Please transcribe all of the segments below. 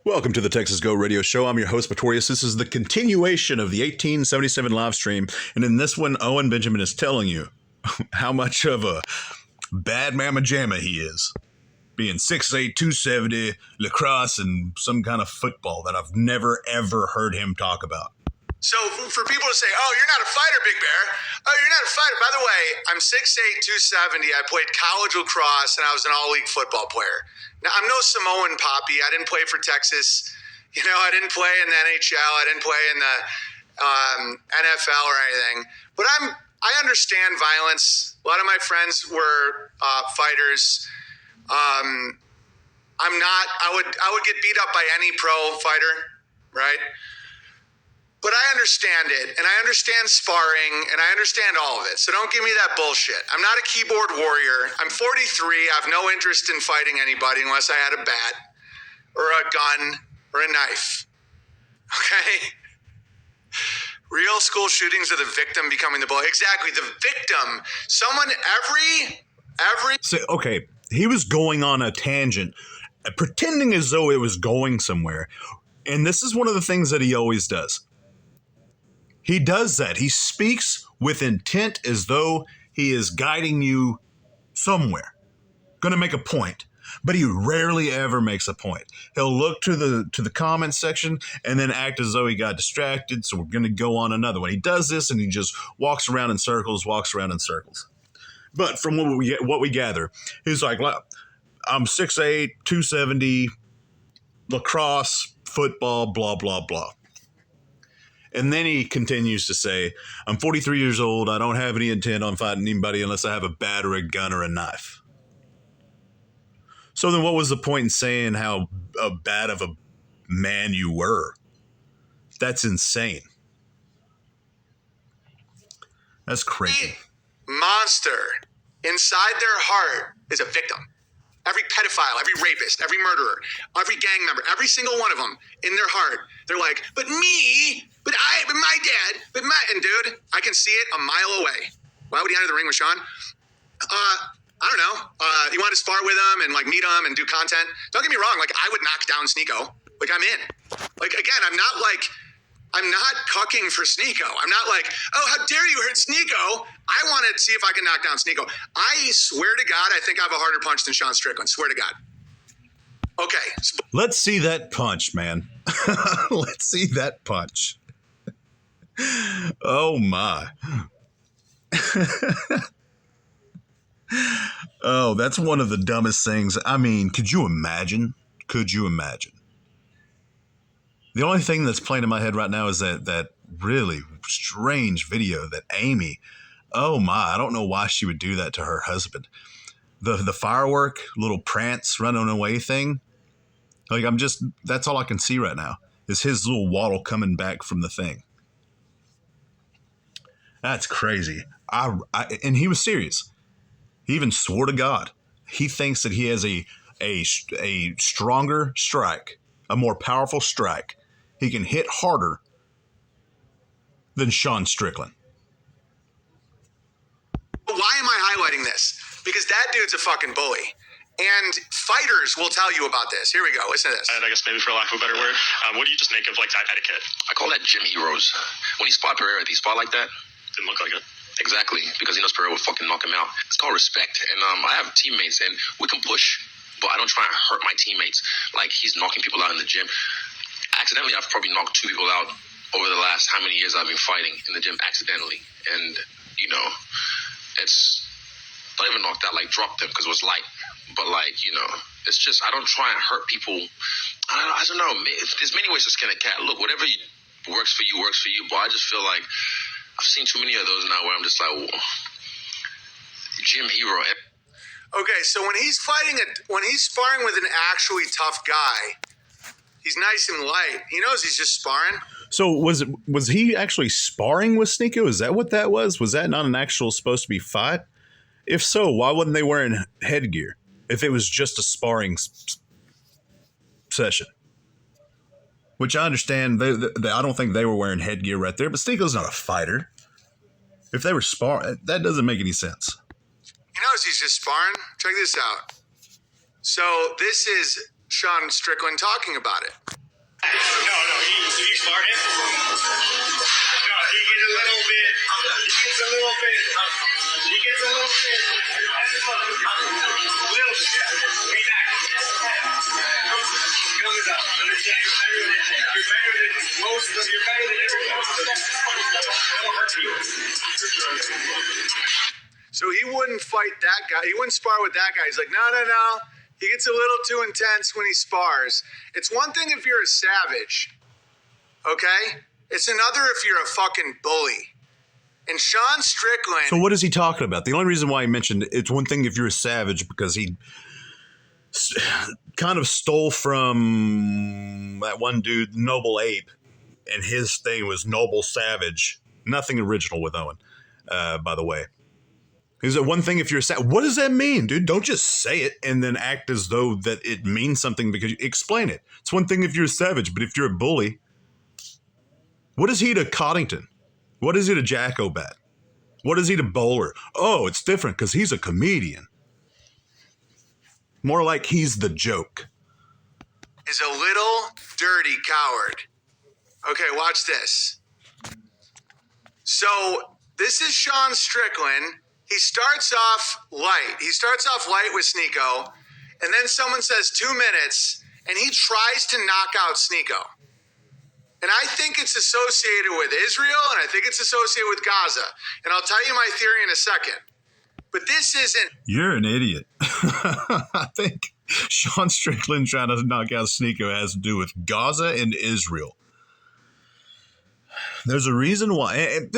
Welcome to the Texas Go Radio Show. I'm your host, Pretorius. This is the continuation of the 1877 live stream. And in this one, Owen Benjamin is telling you how much of a bad mamma jamma he is. Being 6'8", 270, LaCrosse, and some kind of football that I've never, ever heard him talk about. So for people to say, oh, you're not a fighter, Big Bear. Oh, you're not a fighter. By the way, I'm 6'8", 270. I played college lacrosse, and I was an all-league football player. Now, I'm no Samoan Poppy. I didn't play for Texas. You know, I didn't play in the NHL. I didn't play in the NFL or anything. But I understand violence. A lot of my friends were fighters. I'm not. I would get beat up by any pro fighter, right? But I understand it, and I understand sparring, and I understand all of it. So don't give me that bullshit. I'm not a keyboard warrior. I'm 43. I have no interest in fighting anybody unless I had a bat or a gun or a knife. Okay? Real school shootings are the victim becoming the bully. Exactly, the victim. Someone, every... So, okay, he was going on a tangent, pretending as though it was going somewhere. And this is one of the things that he always does. He does that. He speaks with intent as though he is guiding you somewhere. Going to make a point. But he rarely ever makes a point. He'll look to the comments section and then act as though he got distracted, so we're going to go on another one. He does this and he just walks around in circles. But from what we gather, he's like, I'm 6'8", 270, lacrosse, football, blah, blah, blah. And then he continues to say, I'm 43 years old. I don't have any intent on fighting anybody unless I have a bat or a gun or a knife. So then what was the point in saying how bad of a man you were? That's insane. That's crazy. Monster inside their heart is a victim. Every pedophile, every rapist, every murderer, every gang member, every single one of them in their heart, they're like, but me, but my dad, and dude, I can see it a mile away. Why would he enter the ring with Sean? I don't know. He wanted to spar with him and like meet him and do content. Don't get me wrong. Like I would knock down Sneako. Like I'm in. Like again, I'm not cucking for Sneako. I'm not like, oh, how dare you hurt Sneako? I want to see if I can knock down Sneako. I swear to God, I think I have a harder punch than Sean Strickland. Swear to God. Okay. Let's see that punch, man. Let's see that punch. Oh, my. Oh, that's one of the dumbest things. I mean, could you imagine? The only thing that's playing in my head right now is that really strange video that Amy, oh my, I don't know why she would do that to her husband. The firework, little prance, running away thing. Like that's all I can see right now is his little waddle coming back from the thing. That's crazy. And he was serious. He even swore to God. He thinks that he has a stronger strike, a more powerful strike. He can hit harder than Sean Strickland. Why am I highlighting this? Because that dude's a fucking bully. And fighters will tell you about this. Here we go. Listen to this. And I guess maybe for lack of a better word, what do you just make of like that etiquette? I call that gym heroes. When he spot Pereira, did he spot like that? Didn't look like it. Exactly, because he knows Pereira will fucking knock him out. It's called respect. And I have teammates, and we can push, but I don't try and hurt my teammates. Like, he's knocking people out in the gym. Accidentally, I've probably knocked 2 people out over the last how many years I've been fighting in the gym accidentally. And, you know, it's not even knocked out, like dropped them because it was light. But, like, you know, it's just, I don't try and hurt people. I don't know. There's many ways to skin a cat. Look, whatever works for you, But I just feel like I've seen too many of those now where I'm just like, whoa, gym hero. Okay, so when he's sparring with an actually tough guy, he's nice and light. He knows he's just sparring. So was he actually sparring with Sneako? Is that what that was? Was that not an actual supposed to be fight? If so, why wasn't they wearing headgear? If it was just a sparring session. Which I understand, I don't think they were wearing headgear right there, but Sneako's not a fighter. If they were sparring, that doesn't make any sense. He knows he's just sparring. Check this out. So this is Sean Strickland talking about it. Did you start him? No, he gets a little bit. Be back. Comes up. Understand, you're better than most of, you're better than everyone. That'll hurt you. So he wouldn't fight that guy. He wouldn't spar with that guy. He's like, no. He gets a little too intense when he spars. It's one thing if you're a savage, okay? It's another if you're a fucking bully. And Sean Strickland... So what is he talking about? The only reason why he mentioned it's one thing if you're a savage because he kind of stole from that one dude, Noble Ape, and his thing was Noble Savage. Nothing original with Owen, by the way. Is it one thing if you're sad? What does that mean, dude? Don't just say it and then act as though that it means something because you explain it. It's one thing if you're a savage, but if you're a bully, what is he to Coddington? What is he to Jack O'Bat? What is he to Bowler? Oh, it's different because he's a comedian. More like he's the joke. Is a little dirty coward. Okay, watch this. So this is Sean Strickland. He starts off light. He starts off light with Sneako, and then someone says 2 minutes, and he tries to knock out Sneako. And I think it's associated with Israel, and I think it's associated with Gaza. And I'll tell you my theory in a second. But this isn't... You're an idiot. I think Sean Strickland trying to knock out Sneako has to do with Gaza and Israel. There's a reason why...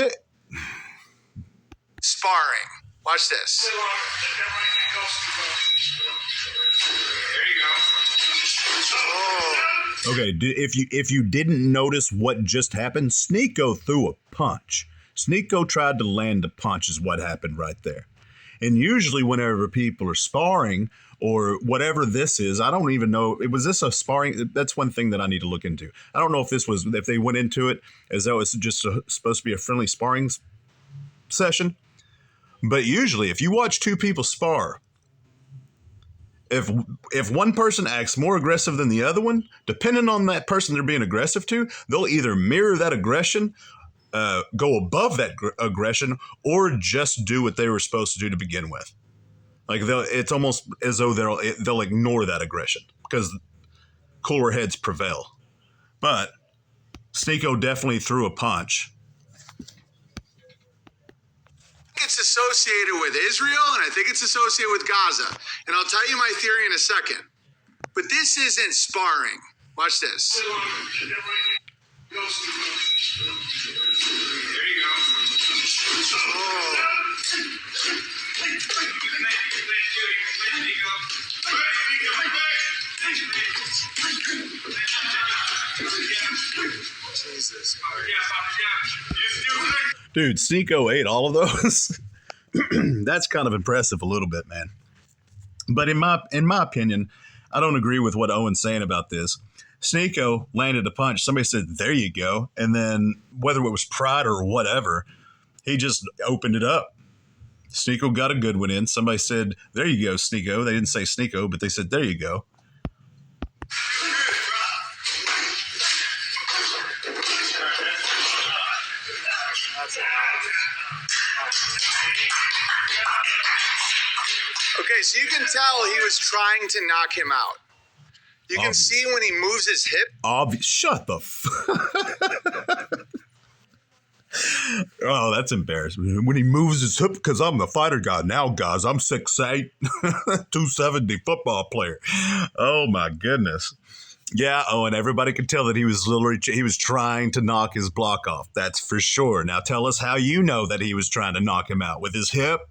Sparring. Watch this. There you go. Okay, if you didn't notice what just happened, Sneako threw a punch. Sneako tried to land a punch is what happened right there. And usually whenever people are sparring or whatever this is, I don't even know. Was this a sparring? That's one thing that I need to look into. I don't know if they went into it as though it's just supposed to be a friendly sparring session. But usually if you watch two people spar, if one person acts more aggressive than the other one, depending on that person they're being aggressive to, they'll either mirror that aggression, go above that aggression, or just do what they were supposed to do to begin with. Like it's almost as though they'll ignore that aggression because cooler heads prevail. But Sneako definitely threw a punch. It's associated with Israel, and I think it's associated with Gaza. And I'll tell you my theory in a second. But this isn't sparring. Watch this. There you go. Jesus. Dude, Sneako ate all of those. That's kind of impressive a little bit, man. But in my opinion, I don't agree with what Owen's saying about this. Sneako landed a punch. Somebody said, there you go. And then whether it was pride or whatever, he just opened it up. Sneako got a good one in. Somebody said, there you go, Sneako. They didn't say Sneako, but they said, there you go. Okay, so you can tell he was trying to knock him out. You can see when he moves his hip. Shut the Oh, that's embarrassing. When he moves his hip, because I'm the fighter guy. Now, guys, I'm 6'8", 270 football player. Oh, my goodness. Yeah, and everybody could tell that he was trying to knock his block off. That's for sure. Now, tell us how you know that he was trying to knock him out with his hip.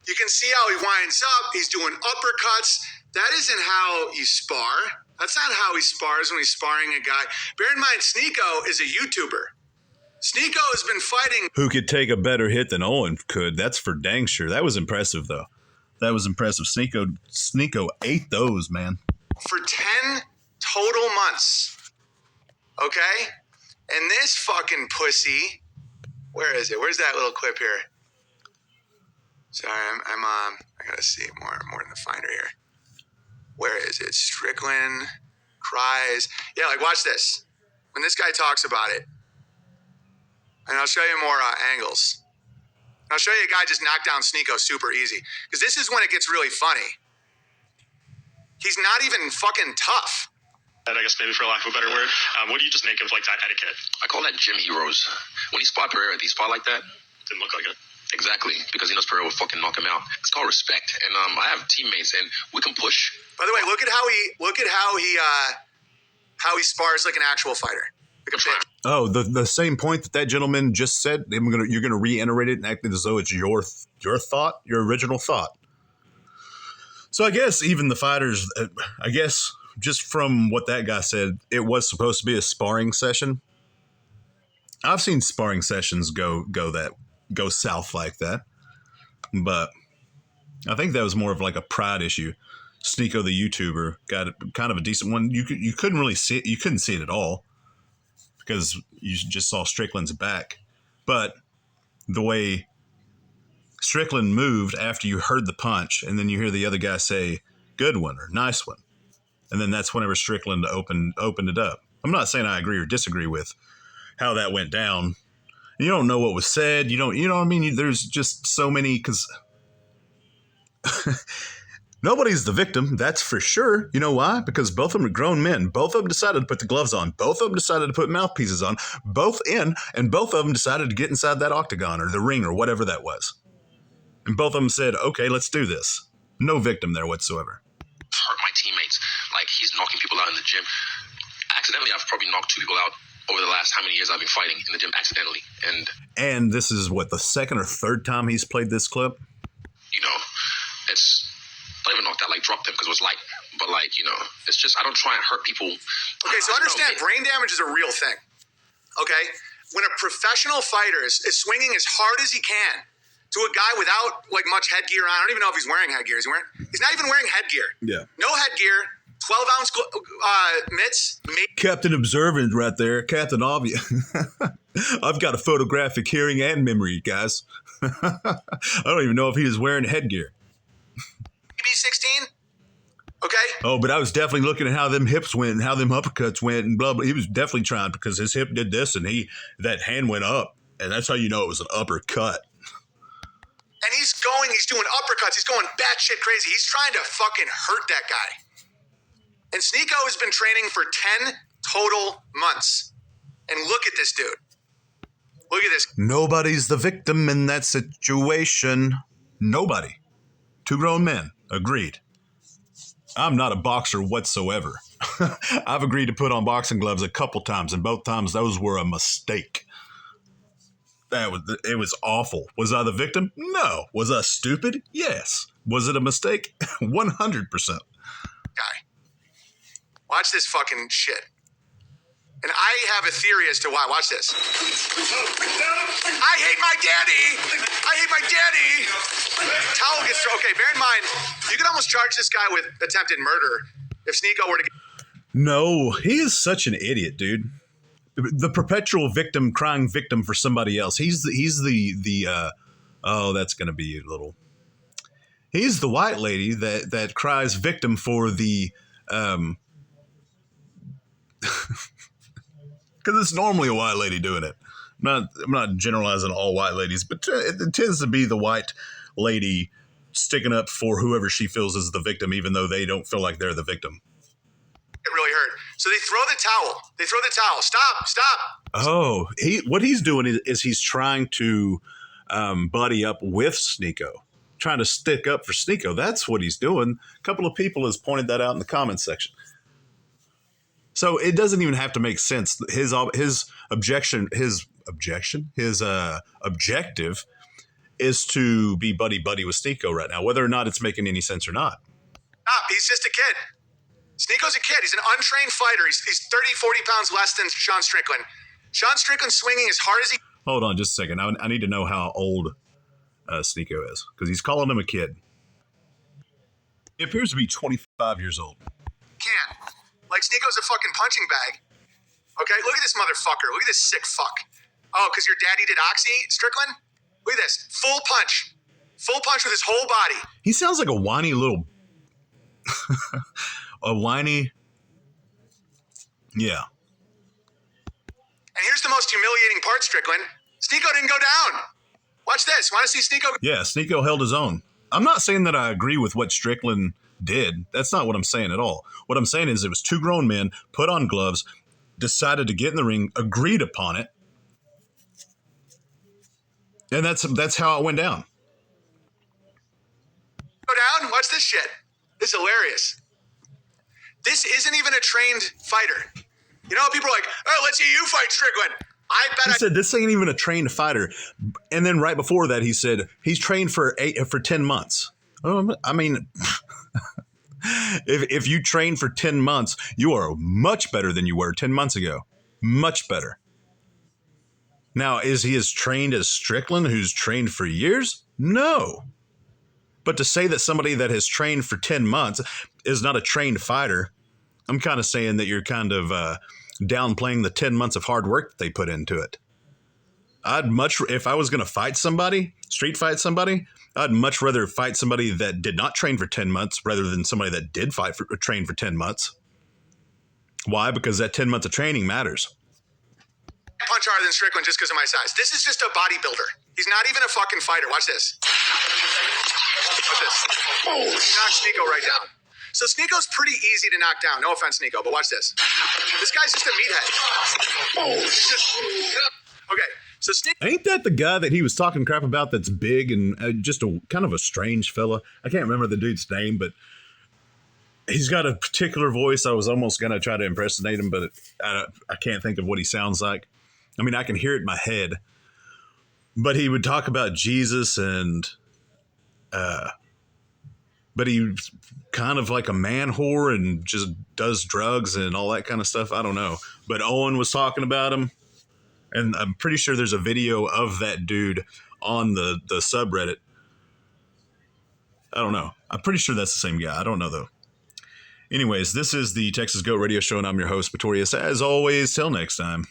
You can see how he winds up. He's doing uppercuts. That isn't how you spar. That's not how he spars when he's sparring a guy. Bear in mind, Sneako is a YouTuber. Sneako has been fighting. Who could take a better hit than Owen could? That's for dang sure. That was impressive, though. That was impressive. Sneako ate those, man. For 10 total months. Okay? And this fucking pussy. Where is it? Where's that little clip here? Sorry, I gotta see more in the finder here. Where is it? Strickland cries. Yeah, like watch this. When this guy talks about it, and I'll show you more angles. I'll show you a guy just knocked down Sneako super easy. Because this is when it gets really funny. He's not even fucking tough. I guess maybe for lack of a better word. What do you just make of like that etiquette? I call that gym heroes. When he spot Pereira, he spot like that. Didn't look like it. Exactly, because he knows Pereira will fucking knock him out. It's called respect, and I have teammates, and we can push. By the way, look at how he spars like an actual fighter. Like a bitch. Oh, the same point that gentleman just said. You're gonna reiterate it and act as though it's your thought, your original thought. So I guess even the fighters, I guess just from what that guy said, it was supposed to be a sparring session. I've seen sparring sessions go south like that, but I think that was more of like a pride issue. Sneako the YouTuber got kind of a decent one. You couldn't really see it. You couldn't see it at all because you just saw Strickland's back. But the way Strickland moved after you heard the punch, and then you hear the other guy say "good one" or "nice one," and then that's whenever Strickland opened it up. I'm not saying I agree or disagree with how that went down. You don't know what was said. You know what I mean? There's just so many, because nobody's the victim. That's for sure. You know why? Because both of them are grown men. Both of them decided to put the gloves on. Both of them decided to put mouthpieces on. And both of them decided to get inside that octagon or the ring or whatever that was. And both of them said, okay, let's do this. No victim there whatsoever. Hurt my teammates. Like, he's knocking people out in the gym. Accidentally, I've probably knocked 2 people out over the last how many years I've been fighting in the gym accidentally. And this is what, the second or third time he's played this clip? You know, it's not even knocked out, like dropped him because it was light. But like, you know, it's just, I don't try and hurt people. Okay, so understand brain damage is a real thing. Okay? When a professional fighter is swinging as hard as he can to a guy without like much headgear on, I don't even know if he's wearing headgear. He's not even wearing headgear. Yeah. No headgear. 12-ounce mitts. Captain Observant right there. Captain Obvious. I've got a photographic hearing and memory, guys. I don't even know if he was wearing headgear. Maybe 16? Okay? Oh, but I was definitely looking at how them hips went and how them uppercuts went and blah, blah. He was definitely trying because his hip did this and that hand went up. And that's how you know it was an uppercut. And he's doing uppercuts. He's going batshit crazy. He's trying to fucking hurt that guy. And Sneako has been training for 10 total months. And look at this dude. Look at this. Nobody's the victim in that situation. Nobody. 2 grown men. Agreed. I'm not a boxer whatsoever. I've agreed to put on boxing gloves a couple times, and both times those were a mistake. It was awful. Was I the victim? No. Was I stupid? Yes. Was it a mistake? 100%. Guy. Watch this fucking shit. And I have a theory as to why. Watch this. I hate my daddy. I hate my daddy. Towel gets thrown. Okay, bear in mind, you could almost charge this guy with attempted murder if Sneako were to get... No, he is such an idiot, dude. The perpetual victim, crying victim for somebody else. He's the that's going to be a little... He's the white lady that cries victim for the... Because it's normally a white lady doing it. I'm not generalizing all white ladies, but it tends to be the white lady sticking up for whoever she feels is the victim, even though they don't feel like they're the victim. It really hurt. So they throw the towel. Stop. Oh, what he's doing is he's trying to buddy up with Sneako, trying to stick up for Sneako. That's what he's doing. A couple of people has pointed that out in the comments section. So it doesn't even have to make sense. His objective is to be buddy with Sneako right now, whether or not it's making any sense or not. Stop. He's just a kid. Sneako's a kid. He's an untrained fighter. He's 30, 40 pounds less than Sean Strickland. Sean Strickland's swinging as hard as he... Hold on just a second. I need to know how old Sneako is, because he's calling him a kid. He appears to be 25 years old. Can. Like, Sneako's a fucking punching bag. Okay? Look at this motherfucker. Look at this sick fuck. Oh, because your daddy did Oxy, Strickland? Look at this. Full punch. Full punch with his whole body. He sounds like a whiny little... a whiny... Yeah. And here's the most humiliating part, Strickland. Sneako didn't go down. Watch this. Want to see Sneako? Yeah, Sneako held his own. I'm not saying that I agree with what Strickland did. That's not what I'm saying at all. What I'm saying is it was two grown men, put on gloves, decided to get in the ring, agreed upon it. And that's how it went down. Go down? Watch this shit. This is hilarious. This isn't even a trained fighter. You know, people are like, oh, let's see you fight Strickland. He said this ain't even a trained fighter. And then right before that, he said he's trained for 10 months. I mean, if you train for 10 months, you are much better than you were 10 months ago. Much better. Now, is he as trained as Strickland, who's trained for years? No. But to say that somebody that has trained for 10 months is not a trained fighter, I'm kind of saying that you're kind of downplaying the 10 months of hard work that they put into it. If I was going to fight somebody, street fight somebody, I'd much rather fight somebody that did not train for 10 months rather than somebody that did train for 10 months. Why? Because that 10 months of training matters. Punch harder than Strickland just because of my size. This is just a bodybuilder. He's not even a fucking fighter. Watch this. Watch this. Knock Sneako right down. So Sneako's pretty easy to knock down. No offense, Sneako, but watch this. This guy's just a meathead. Okay, so Sneako. Ain't that the guy that he was talking crap about that's big and just a kind of a strange fella? I can't remember the dude's name, but he's got a particular voice. I was almost going to try to impersonate him, but I can't think of what he sounds like. I mean, I can hear it in my head. But he would talk about Jesus and... but he's kind of like a man whore and just does drugs and all that kind of stuff. I don't know. But Owen was talking about him. And I'm pretty sure there's a video of that dude on the subreddit. I don't know. I'm pretty sure that's the same guy. I don't know, though. Anyways, this is the Texas Goat Radio Show, and I'm your host, Pretorius. As always, till next time.